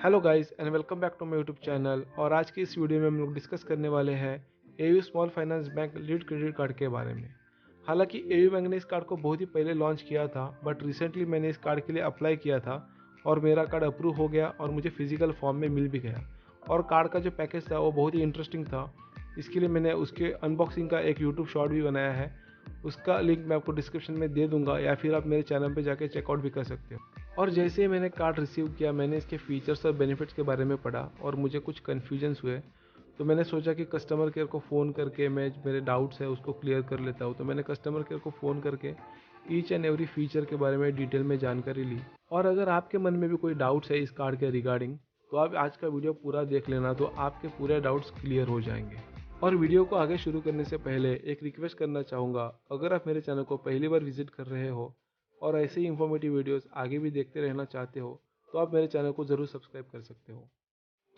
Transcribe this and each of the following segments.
Hello guys and welcome back to my YouTube channel. और आज की इस वीडियो में हम लोग डिस्कस करने वाले हैं AU small finance bank lead credit card के बारे में। हालांकि एयू बैंक ने इस कार्ड को बहुत ही पहले लॉन्च किया था, बट रिसेंटली मैंने इस कार्ड के लिए अप्लाई किया था और मेरा कार्ड अप्रूव हो गया और मुझे फिजिकल फॉर्म में मिल भी गया। और कार्ड का जो पैकेज था वो बहुत ही इंटरेस्टिंग था। इसके लिए मैंने उसके अनबॉक्सिंग का एक यूट्यूब शॉर्ट भी बनाया है, उसका लिंक मैं आपको डिस्क्रिप्शन में दे दूंगा, या फिर आप मेरे चैनल पर जाके चेकआउट भी कर सकते हो। और जैसे ही मैंने कार्ड रिसीव किया, मैंने इसके फीचर्स और बेनिफिट्स के बारे में पढ़ा और मुझे कुछ कन्फ्यूजन्स हुए। तो मैंने सोचा कि कस्टमर केयर को फ़ोन करके मैं मेरे डाउट्स है उसको क्लियर कर लेता हूँ। तो मैंने कस्टमर केयर को फ़ोन करके ईच एंड एवरी फीचर के बारे में डिटेल में जानकारी ली। और अगर आपके मन में भी कोई डाउट्स है इस कार्ड के रिगार्डिंग, तो आप आज का वीडियो पूरा देख लेना, तो आपके पूरे डाउट्स क्लियर हो जाएंगे। और वीडियो को आगे शुरू करने से पहले एक रिक्वेस्ट करना चाहूँगा, अगर आप मेरे चैनल को पहली बार विजिट कर रहे हो और ऐसे ही इंफॉर्मेटिव वीडियोस आगे भी देखते रहना चाहते हो, तो आप मेरे चैनल को ज़रूर सब्सक्राइब कर सकते हो।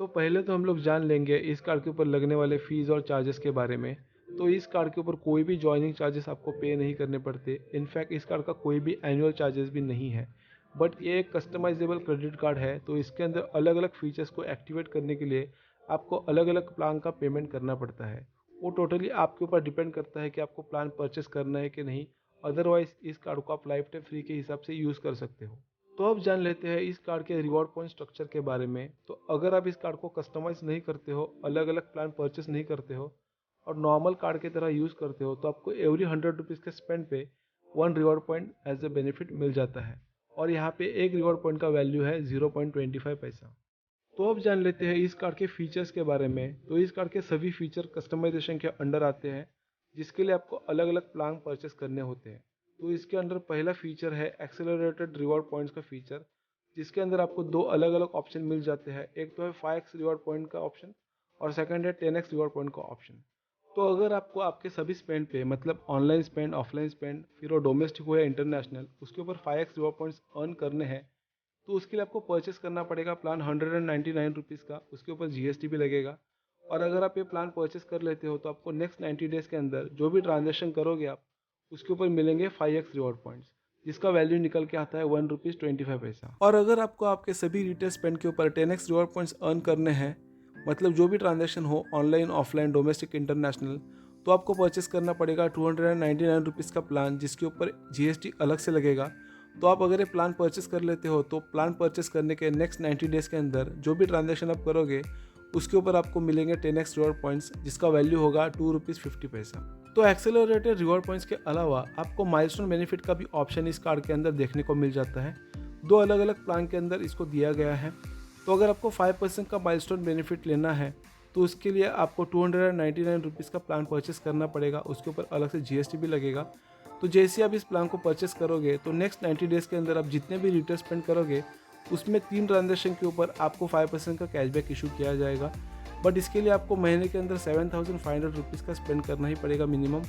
तो पहले तो हम लोग जान लेंगे इस कार्ड के ऊपर लगने वाले फ़ीस और चार्जेस के बारे में। तो इस कार्ड के ऊपर कोई भी जॉइनिंग चार्जेस आपको पे नहीं करने पड़ते। इनफैक्ट इस कार्ड का कोई भी एनुअल चार्जेस भी नहीं है। बट ये एक कस्टमाइजेबल क्रेडिट कार्ड है, तो इसके अंदर अलग अलग फीचर्स को एक्टिवेट करने के लिए आपको अलग अलग प्लान का पेमेंट करना पड़ता है। वो टोटली आपके ऊपर डिपेंड करता है कि आपको प्लान परचेस करना है कि नहीं। अदरवाइज इस कार्ड को आप लाइफ टाइम फ्री के हिसाब से यूज़ कर सकते हो। तो अब जान लेते हैं इस कार्ड के रिवॉर्ड पॉइंट स्ट्रक्चर के बारे में। तो अगर आप इस कार्ड को कस्टमाइज नहीं करते हो, अलग अलग प्लान परचेस नहीं करते हो और नॉर्मल कार्ड की तरह यूज़ करते हो, तो आपको एवरी 100 रुपीज़ के स्पेंड पे 1 reward point as a benefit मिल जाता है। और यहाँ पे एक रिवॉर्ड पॉइंट का वैल्यू है 0.25 पैसा। तो अब जान लेते हैं इस कार्ड के फीचर्स के बारे में। तो इस कार्ड के सभी फीचर कस्टमाइजेशन के अंडर आते हैं, जिसके लिए आपको अलग अलग प्लान परचेस करने होते हैं। तो इसके अंदर पहला फीचर है एक्सेलरेटेड रिवॉर्ड पॉइंट्स का फीचर, जिसके अंदर आपको दो अलग अलग ऑप्शन मिल जाते हैं। एक तो है 5x रिवॉर्ड पॉइंट का ऑप्शन और सेकंड है 10x रिवॉर्ड पॉइंट का ऑप्शन। तो अगर आपको आपके सभी स्पेंड पे, मतलब ऑनलाइन स्पेंड, ऑफलाइन स्पेंड, फिर वो डोमेस्टिक हो या इंटरनेशनल, उसके ऊपर 5x रिवॉर्ड पॉइंट्स अर्न करने हैं, तो उसके लिए आपको परचेस करना पड़ेगा प्लान 199 रुपीज़ का। उसके ऊपर जीएसटी भी लगेगा। और अगर आप ये प्लान परचेस कर लेते हो, तो आपको नेक्स्ट 90 डेज़ के अंदर जो भी ट्रांजेक्शन करोगे आप, उसके ऊपर मिलेंगे 5x रिवॉर्ड पॉइंट्स, जिसका वैल्यू निकल के आता है 1 रुपीज़ 25 पैसा। और अगर आपको आपके सभी रिटेल स्पेंड के ऊपर 10x रिवॉर्ड पॉइंट्स अर्न करने हैं, मतलब जो भी ट्रांजेक्शन हो, ऑनलाइन, ऑफलाइन, डोमेस्टिक, इंटरनेशनल, तो आपको परचेस करना पड़ेगा 299 रुपीज़ का प्लान, जिसके ऊपर जीएसटी अलग से लगेगा। तो आप अगर ये प्लान परचेस कर लेते हो, तो प्लान परचेस करने के नेक्स्ट 90 डेज़ के अंदर जो भी ट्रांजेक्शन आप करोगे, उसके ऊपर आपको मिलेंगे 10x रिवॉर्ड पॉइंट्स, जिसका वैल्यू होगा 2 रुपीज़ 50 पैसा। तो एक्सेलरेटेड रिवॉर्ड पॉइंट्स के अलावा आपको माइलस्टोन बेनिफिट का भी ऑप्शन इस कार्ड के अंदर देखने को मिल जाता है। दो अलग अलग प्लान के अंदर इसको दिया गया है। तो अगर आपको 5% का माइलस्टोन बेनिफिट लेना है, तो उसके लिए आपको 299 रुपीज़ का प्लान परचेस करना पड़ेगा। उसके ऊपर अलग से जीएसटी भी लगेगा। तो जैसे आप इस प्लान को परचेस करोगे, तो नेक्स्ट 90 डेज़ के अंदर आप जितने भी रिटेल स्पेंड करोगे, उसमें 3 ट्रांजेक्शन के ऊपर आपको 5% का कैशबैक इशू किया जाएगा। बट इसके लिए आपको महीने के अंदर 7500 रुपीज़ का स्पेंड करना ही पड़ेगा मिनिमम।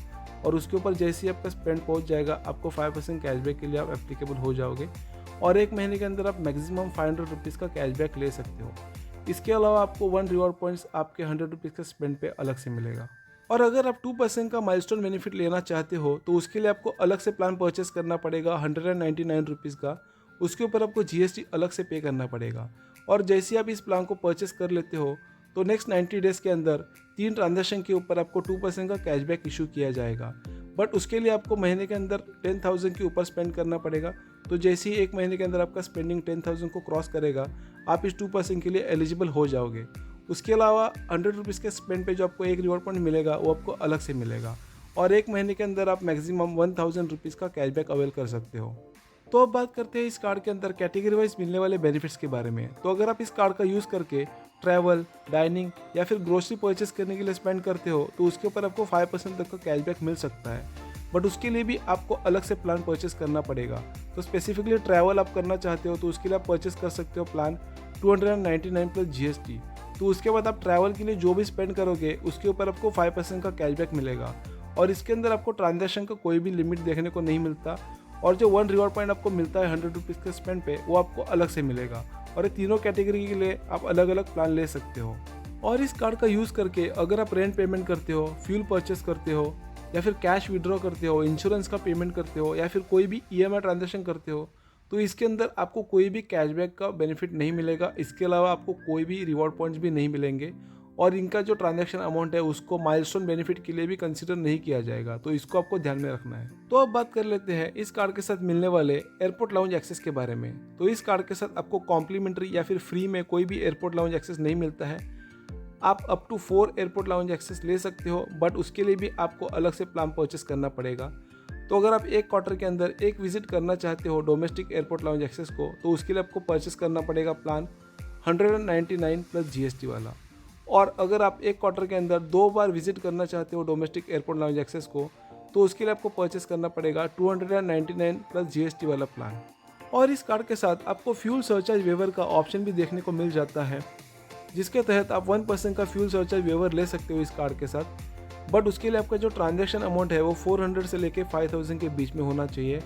और उसके ऊपर जैसे ही आपका स्पेंड पहुंच जाएगा, आपको 5% कैशबैक के लिए आप एप्लीकेबल हो जाओगे। और एक महीने के अंदर आप मैक्सिमम 500 रुपीज़ का कैशबैक ले सकते हो। इसके अलावा आपको 1 रिवॉर्ड पॉइंट्स आपके 100 रुपीज़ के स्पेंड पे अलग से मिलेगा। और अगर आप 2% का माइलस्टोन बेनिफिट लेना चाहते हो, तो उसके लिए आपको अलग से प्लान परचेस करना पड़ेगा 199 रुपीज़ का। उसके ऊपर आपको जीएसटी अलग से पे करना पड़ेगा। और जैसे ही आप इस प्लान को परचेस कर लेते हो, तो नेक्स्ट 90 डेज़ के अंदर 3 ट्रांजेक्शन के ऊपर आपको 2% का कैशबैक इशू किया जाएगा। बट उसके लिए आपको महीने के अंदर 10,000 के ऊपर स्पेंड करना पड़ेगा। तो जैसे ही एक महीने के अंदर आपका स्पेंडिंग 10,000 को क्रॉस करेगा, आप इस 2% के लिए एलिजिबल हो जाओगे। उसके अलावा 100 रुपीज़ के स्पेंड पे जो आपको एक रिवॉर्ड पॉइंट मिलेगा, वो आपको अलग से मिलेगा। और एक महीने के अंदर आप मैक्सिमम 1000 रुपीज़ का कैशबैक अवेल कर सकते हो। तो अब बात करते हैं इस कार्ड के अंदर कैटेगरी वाइज मिलने वाले बेनिफिट्स के बारे में। तो अगर आप इस कार्ड का यूज़ करके ट्रैवल, डाइनिंग या फिर ग्रोसरी परचेस करने के लिए स्पेंड करते हो, तो उसके ऊपर आपको 5% तक का कैशबैक मिल सकता है। बट उसके लिए भी आपको अलग से प्लान परचेस करना पड़ेगा। तो स्पेसिफिकली ट्रैवल आप करना चाहते हो, तो उसके लिए आप परचेस कर सकते हो प्लान 299 प्लस जीएसटी। तो उसके बाद आप ट्रैवल के लिए जो भी स्पेंड करोगे, उसके ऊपर आपको 5% का कैशबैक मिलेगा। और इसके अंदर आपको ट्रांजैक्शन का कोई भी लिमिट देखने को नहीं मिलता। और जो 1 रिवॉर्ड पॉइंट आपको मिलता है 100 रुपीज़ के स्पेंड पे, वो आपको अलग से मिलेगा। और ये तीनों कैटेगरी के लिए आप अलग अलग प्लान ले सकते हो। और इस कार्ड का यूज़ करके अगर आप रेंट पेमेंट करते हो, फ्यूल परचेस करते हो, या फिर कैश विड्रॉ करते हो, इंश्योरेंस का पेमेंट करते हो, या फिर कोई भी ईएमआई ट्रांजैक्शन करते हो, तो इसके अंदर आपको कोई भी कैशबैक का बेनिफिट नहीं मिलेगा। इसके अलावा आपको कोई भी रिवॉर्ड पॉइंट्स भी नहीं मिलेंगे और इनका जो ट्रांजैक्शन अमाउंट है उसको माइलस्टोन बेनिफिट के लिए भी कंसीडर नहीं किया जाएगा, तो इसको आपको ध्यान में रखना है। तो अब बात कर लेते हैं इस कार्ड के साथ मिलने वाले एयरपोर्ट लाउंज एक्सेस के बारे में। तो इस कार्ड के साथ आपको कॉम्प्लीमेंट्री या फिर फ्री में कोई भी एयरपोर्ट लाउंज एक्सेस नहीं मिलता है। आप up to 4 airport lounge access ले सकते हो, बट उसके लिए भी आपको अलग से प्लान परचेस करना पड़ेगा। तो अगर आप एक क्वार्टर के अंदर एक विजिट करना चाहते हो डोमेस्टिक एयरपोर्ट लाउंज एक्सेस को, तो उसके लिए आपको परचेस करना पड़ेगा प्लान 199 प्लस GST वाला। और अगर आप एक क्वार्टर के अंदर 2 बार विजिट करना चाहते हो डोमेस्टिक एयरपोर्ट लाउंज एक्सेस को, तो उसके लिए आपको परचेस करना पड़ेगा 299 प्लस GST वाला प्लान। और इस कार्ड के साथ आपको फ्यूल सरचार्ज वेवर का ऑप्शन भी देखने को मिल जाता है, जिसके तहत आप 1% का फ्यूल सरचार्ज वेवर ले सकते हो इस कार्ड के साथ। बट उसके लिए आपका जो ट्रांजैक्शन अमाउंट है वो 400 से लेके 5000 के बीच में होना चाहिए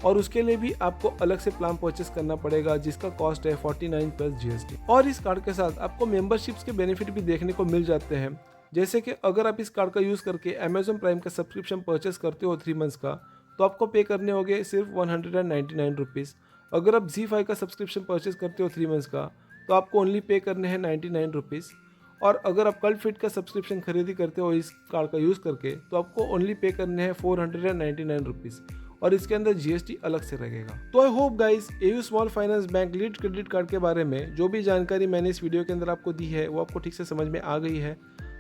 और उसके लिए भी आपको अलग से प्लान परचेस करना पड़ेगा, जिसका कॉस्ट है 49 प्लस GST। और इस कार्ड के साथ आपको मेंबरशिप्स के बेनिफिट भी देखने को मिल जाते हैं, जैसे कि अगर आप इस कार्ड का यूज़ करके अमेजॉन प्राइम का सब्सक्रिप्शन परचेस करते हो 3 मंथ्स का, तो आपको पे करने होंगे सिर्फ 199 रुपीज़। अगर आप ZEE5 का सब्सक्रिप्शन परचेस करते हो 3 मंथ्स का, तो आपको ओनली पे करने हैं 99 रुपीज़। और अगर आप कल्ट फिट का सब्सक्रिप्शन खरीदी करते हो इस कार्ड का यूज़ करके, तो आपको ओनली पे करने हैं 499 रुपीज़ और इसके अंदर GST अलग से लगेगा। तो I hope guys AU small finance bank lead credit card के बारे में जो भी जानकारी मैंने इस वीडियो के अंदर आपको दी है वो आपको ठीक से समझ में आ गई है।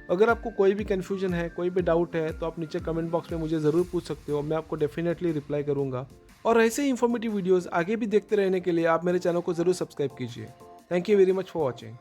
अगर आपको कोई भी कन्फ्यूजन है, कोई भी डाउट है, तो आप नीचे कमेंट बॉक्स में मुझे ज़रूर पूछ सकते हो, मैं आपको डेफिनेटली रिप्लाई करूँगा। और ऐसे ही इन्फॉर्मेटिव वीडियोज़ आगे भी देखते रहने के लिए आप मेरे चैनल को ज़रूर सब्सक्राइब कीजिए। Thank you very much for watching.